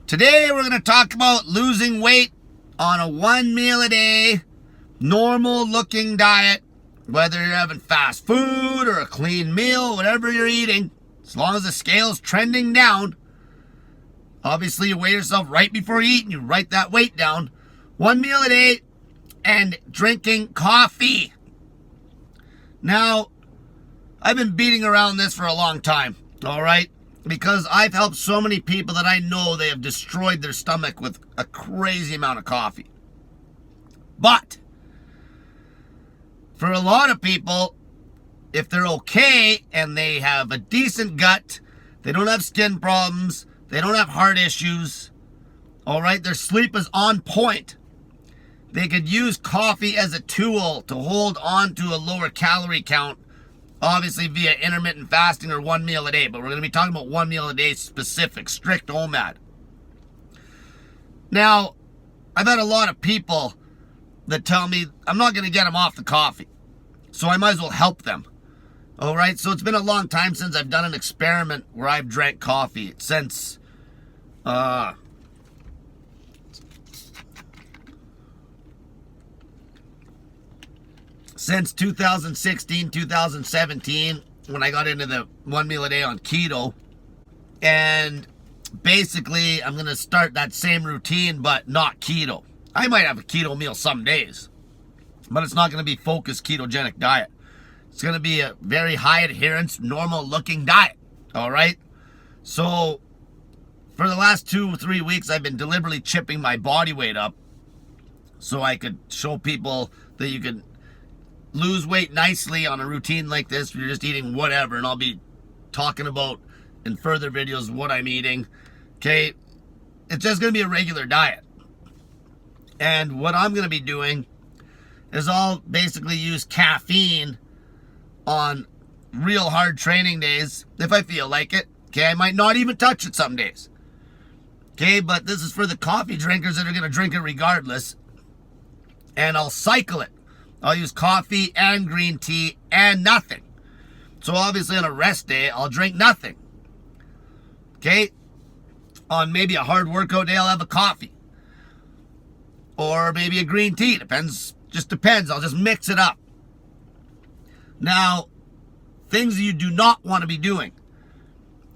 Today we're going to talk about losing weight on a 1 meal a day, normal looking diet, whether you're having fast food or a clean meal, whatever you're eating, as long as the scale's trending down. Obviously you weigh yourself right before you eat and you write that weight down. 1 meal a day and drinking coffee. Now, I've been beating around this for a long time, all right? Because I've helped so many people that I know they have destroyed their stomach with a crazy amount of coffee. But for a lot of people, if they're okay and they have a decent gut, they don't have skin problems, they don't have heart issues, all right, their sleep is on point, they could use coffee as a tool to hold on to a lower calorie count, obviously via intermittent fasting or 1 meal a day. But we're going to be talking about 1 meal a day specific, strict OMAD. Now, I've had a lot of people that tell me I'm not going to get them off the coffee, so I might as well help them. All right, so it's been a long time since I've done an experiment where I've drank coffee. Since since 2016, 2017, when I got into the 1 meal a day on keto. And basically, I'm going to start that same routine, but not keto. I might have a keto meal some days, but it's not going to be focused ketogenic diet. It's going to be a very high adherence, normal looking diet. All right? So, for the last 2 or 3 weeks, I've been deliberately chipping my body weight up so I could show people that you can lose weight nicely on a routine like this. You're just eating whatever, and I'll be talking about in further videos what I'm eating. Okay, it's just going to be a regular diet. And what I'm going to be doing is I'll basically use caffeine on real hard training days if I feel like it. Okay, I might not even touch it some days. Okay, but this is for the coffee drinkers that are going to drink it regardless. And I'll cycle it. I'll use coffee and green tea and nothing. So obviously on a rest day, I'll drink nothing. Okay? On maybe a hard workout day, I'll have a coffee. Or maybe a green tea. Just depends. I'll just mix it up. Now, things you do not want to be doing.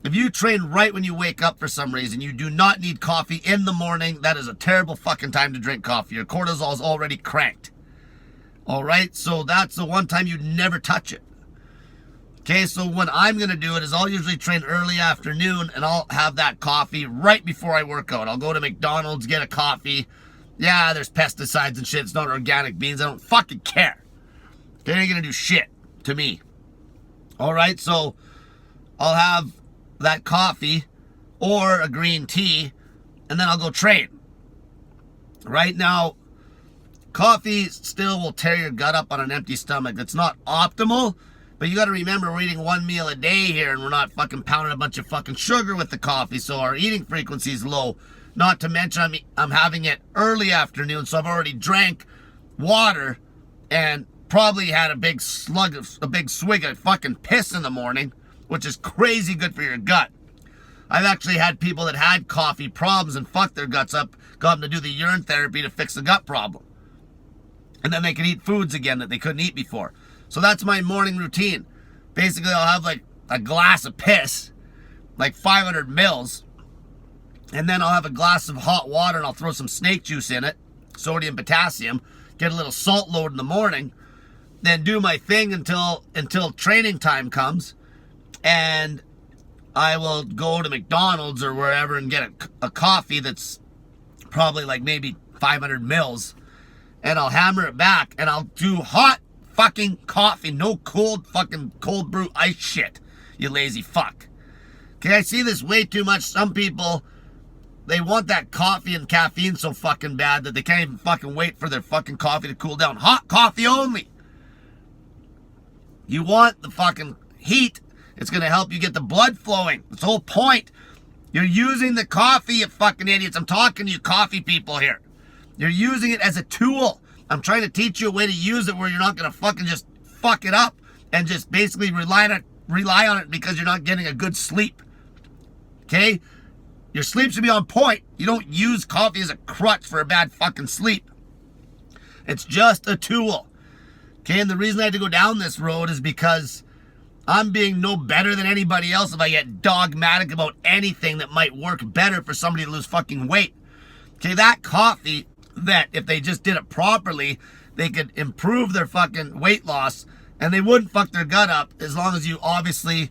If you train right when you wake up for some reason, you do not need coffee in the morning. That is a terrible fucking time to drink coffee. Your cortisol is already cranked. All right, so that's the one time you never touch it. Okay, so what I'm going to do is I'll usually train early afternoon and I'll have that coffee right before I work out. I'll go to McDonald's, get a coffee. Yeah, there's pesticides and shit. It's not organic beans. I don't fucking care. They ain't going to do shit to me. All right, so I'll have that coffee or a green tea and then I'll go train. Right now, coffee still will tear your gut up on an empty stomach. It's not optimal, but you got to remember we're eating 1 meal a day here and we're not fucking pounding a bunch of fucking sugar with the coffee, so our eating frequency is low. Not to mention I'm having it early afternoon, so I've already drank water and probably had a big swig of fucking piss in the morning, which is crazy good for your gut. I've actually had people that had coffee problems and fucked their guts up, got them to do the urine therapy to fix the gut problem. And then they can eat foods again that they couldn't eat before. So that's my morning routine. Basically, I'll have like a glass of piss, like 500 mils. And then I'll have a glass of hot water and I'll throw some snake juice in it, sodium, potassium, get a little salt load in the morning, then do my thing until training time comes. And I will go to McDonald's or wherever and get a coffee that's probably like maybe 500 mils. And I'll hammer it back, and I'll do hot fucking coffee, no cold brew ice shit, you lazy fuck. Okay, I see this way too much. Some people, they want that coffee and caffeine so fucking bad that they can't even fucking wait for their fucking coffee to cool down. Hot coffee only. You want the fucking heat. It's going to help you get the blood flowing. That's the whole point. You're using the coffee, you fucking idiots. I'm talking to you coffee people here. You're using it as a tool. I'm trying to teach you a way to use it where you're not going to fucking just fuck it up and just basically rely on it because you're not getting a good sleep. Okay? Your sleep should be on point. You don't use coffee as a crutch for a bad fucking sleep. It's just a tool. Okay, and the reason I had to go down this road is because I'm being no better than anybody else if I get dogmatic about anything that might work better for somebody to lose fucking weight. Okay, that coffee, that if they just did it properly, they could improve their fucking weight loss and they wouldn't fuck their gut up, as long as you obviously,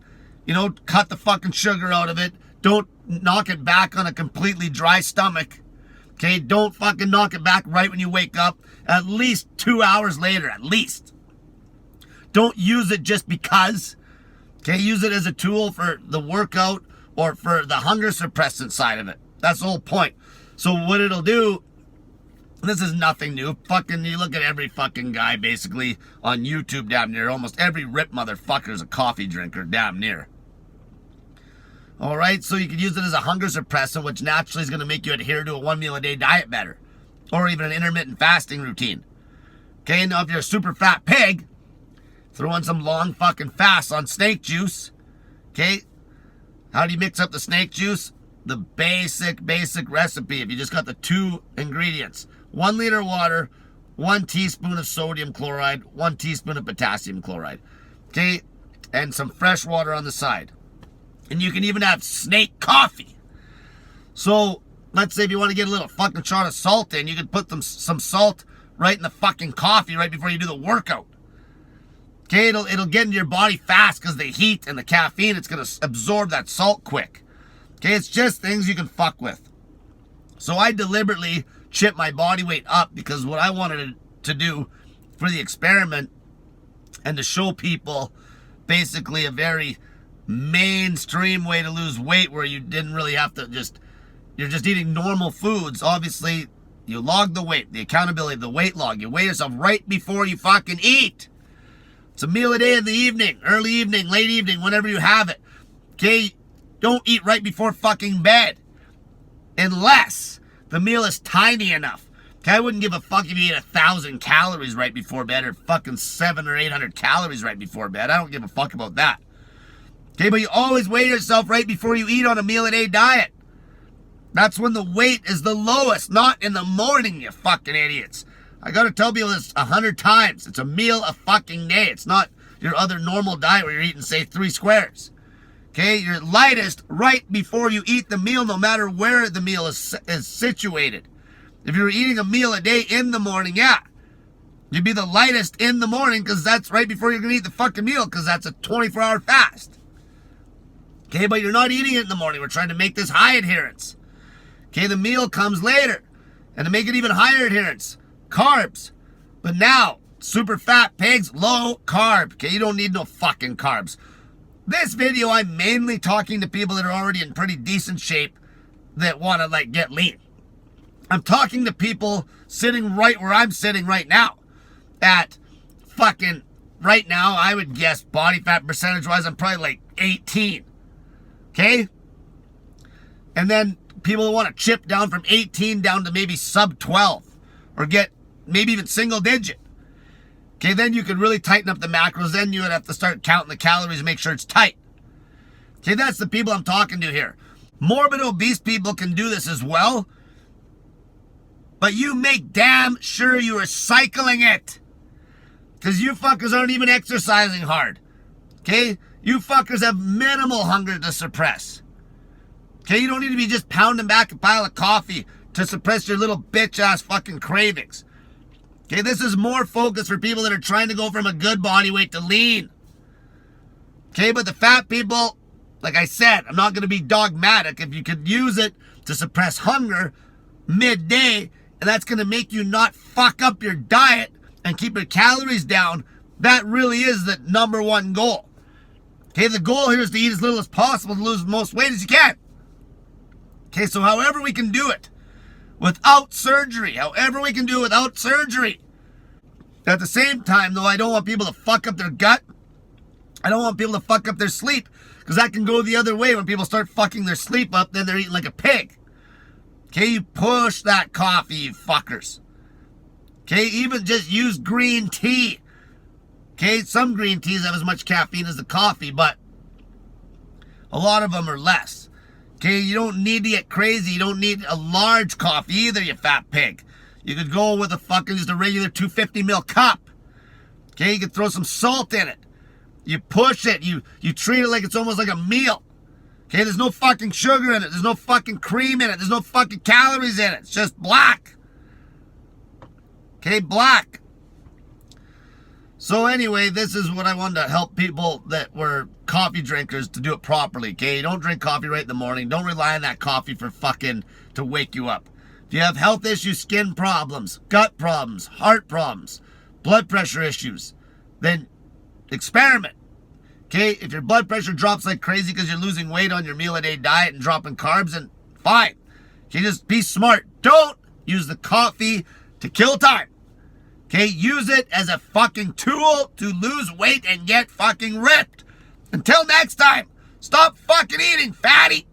cut the fucking sugar out of it. Don't knock it back on a completely dry stomach. Okay, don't fucking knock it back right when you wake up. At least 2 hours later, at least. Don't use it just because. Okay, use it as a tool for the workout or for the hunger suppressant side of it. That's the whole point. So what it'll do, this is nothing new. Fucking, you look at every fucking guy basically on YouTube damn near. Almost every rip motherfucker is a coffee drinker damn near. Alright, so you can use it as a hunger suppressant, which naturally is going to make you adhere to a 1 meal a day diet better. Or even an intermittent fasting routine. Okay, now if you're a super fat pig, throw in some long fucking fasts on snake juice. Okay, how do you mix up the snake juice? The basic recipe. If you just got the 2 ingredients. 1 liter water, 1 teaspoon of sodium chloride, 1 teaspoon of potassium chloride. Okay, and some fresh water on the side. And you can even have snake coffee. So, let's say if you want to get a little fucking shot of salt in, you can put some salt right in the fucking coffee right before you do the workout. Okay, it'll get into your body fast because the heat and the caffeine, it's going to absorb that salt quick. Okay, it's just things you can fuck with. So I deliberately chipped my body weight up because what I wanted to do for the experiment and to show people basically a very mainstream way to lose weight where you didn't really have to you're just eating normal foods. Obviously, you log the weight, the accountability, the weight log. You weigh yourself right before you fucking eat. It's a meal a day in the evening, early evening, late evening, whenever you have it. Okay, don't eat right before fucking bed. Unless the meal is tiny enough. Okay, I wouldn't give a fuck if you ate 1,000 calories right before bed or fucking 700 or 800 calories right before bed. I don't give a fuck about that. Okay, but you always weigh yourself right before you eat on a meal a day diet. That's when the weight is the lowest, not in the morning, you fucking idiots. I gotta tell people this 100 times. It's a meal a fucking day. It's not your other normal diet where you're eating, say, 3 squares. Okay, you're lightest right before you eat the meal, no matter where the meal is situated. If you're eating a meal a day in the morning, yeah, you'd be the lightest in the morning because that's right before you're gonna eat the fucking meal because that's a 24-hour fast. Okay, but you're not eating it in the morning. We're trying to make this high adherence. Okay, the meal comes later. And to make it even higher adherence, carbs. But now, super fat pigs, low carb. Okay, you don't need no fucking carbs. This video, I'm mainly talking to people that are already in pretty decent shape that want to, get lean. I'm talking to people sitting right where I'm sitting right now. At fucking, right now, I would guess body fat percentage-wise, I'm probably 18. Okay? And then people who want to chip down from 18 down to maybe sub 12 or get maybe even single digit. Okay, then you could really tighten up the macros. Then you would have to start counting the calories and make sure it's tight. Okay, that's the people I'm talking to here. Morbid obese people can do this as well. But you make damn sure you are cycling it. Because you fuckers aren't even exercising hard. Okay? You fuckers have minimal hunger to suppress. Okay, you don't need to be just pounding back a pile of coffee to suppress your little bitch-ass fucking cravings. Okay, this is more focused for people that are trying to go from a good body weight to lean. Okay, but the fat people, like I said, I'm not going to be dogmatic. If you could use it to suppress hunger midday, and that's going to make you not fuck up your diet and keep your calories down, that really is the number one goal. Okay, the goal here is to eat as little as possible to lose the most weight as you can. Okay, so however we can do it without surgery, At the same time, though, I don't want people to fuck up their gut. I don't want people to fuck up their sleep because that can go the other way. When people start fucking their sleep up, then they're eating like a pig. Okay, you push that coffee, you fuckers. Okay, even just use green tea. Okay, some green teas have as much caffeine as the coffee, but a lot of them are less. Okay, you don't need to get crazy. You don't need a large coffee either, you fat pig. You could go with a fucking just a regular 250 ml cup. Okay, you could throw some salt in it. You push it. You treat it like it's almost like a meal. Okay, there's no fucking sugar in it. There's no fucking cream in it. There's no fucking calories in it. It's just black. Okay, black. So anyway, this is what I wanted to help people that were coffee drinkers to do it properly, okay? Don't drink coffee right in the morning. Don't rely on that coffee for fucking to wake you up. If you have health issues, skin problems, gut problems, heart problems, blood pressure issues, then experiment, okay? If your blood pressure drops like crazy because you're losing weight on your meal-a-day diet and dropping carbs, then fine. Okay, just be smart. Don't use the coffee to kill time. Okay, use it as a fucking tool to lose weight and get fucking ripped. Until next time, stop fucking eating, fatty.